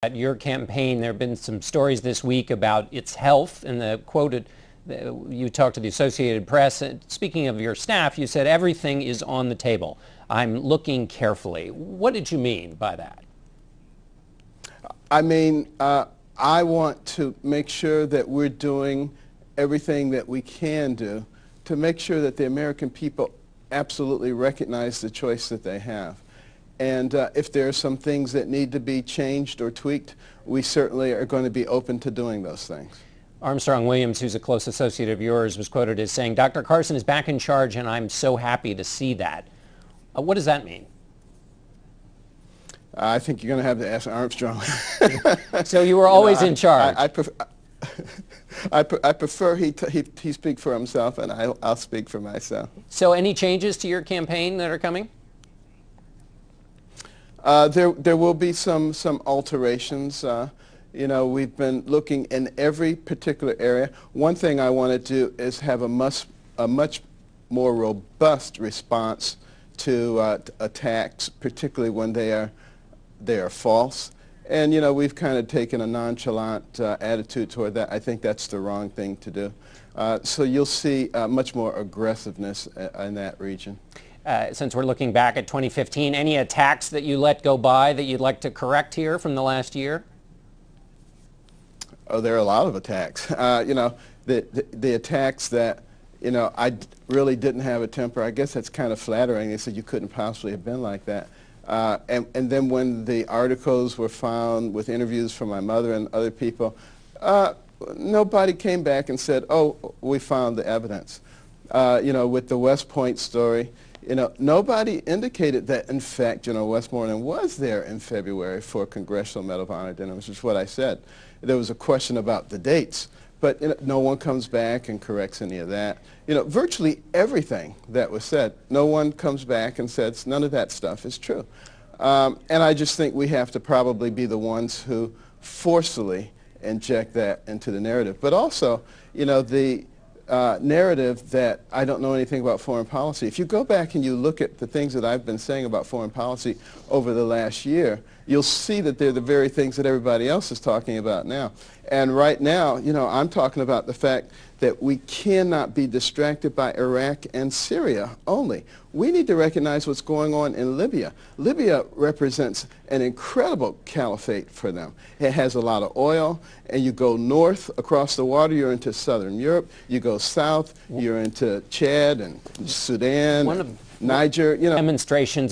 At your campaign, there have been some stories this week about its health, and you talked to the Associated Press. Speaking of your staff, you said everything is on the table. I'm looking carefully. What did you mean by that? I mean, I want to make sure that we're doing everything that we can do to make sure that the American people absolutely recognize the choice that they have. And if there are some things that need to be changed or tweaked, we certainly are going to be open to doing those things. Armstrong Williams, who's a close associate of yours, was quoted as saying, "Dr. Carson is back in charge, and I'm so happy to see that." What does that mean? I think you're going to have to ask Armstrong. So you were always in charge. I prefer he speak for himself, and I'll speak for myself. So any changes to your campaign that are coming? There will be some alterations. You know, we've been looking in every particular area. One thing I want to do is have a much more robust response to attacks, particularly when they are false. And you know, we've kind of taken a nonchalant attitude toward that. I think that's the wrong thing to do. So you'll see much more aggressiveness in that region. Since we're looking back at 2015, any attacks that you let go by that you'd like to correct here from the last year? Oh, there are a lot of attacks. You know, the attacks that, you know, I really didn't have a temper. I guess that's kind of flattering. They said you couldn't possibly have been like that. And then when the articles were found with interviews from my mother and other people, nobody came back and said, oh, we found the evidence. You know, with the West Point story, you know, nobody indicated that, in fact, General Westmoreland was there in February for Congressional Medal of Honor dinner, which is what I said. There was a question about the dates, but you know, no one comes back and corrects any of that. You know, virtually everything that was said, no one comes back and says none of that stuff is true. And I just think we have to probably be the ones who forcefully inject that into the narrative. But also, you know, the narrative that I don't know anything about foreign policy. If you go back and you look at the things that I've been saying about foreign policy over the last year, you'll see that they're the very things that everybody else is talking about now. And right now, you know, I'm talking about the fact that we cannot be distracted by Iraq and Syria only. We need to recognize what's going on in Libya. Libya represents an incredible caliphate for them. It has a lot of oil, and you go north across the water, you're into southern Europe. You go south, you're into Chad and Sudan, Niger. You know, demonstrations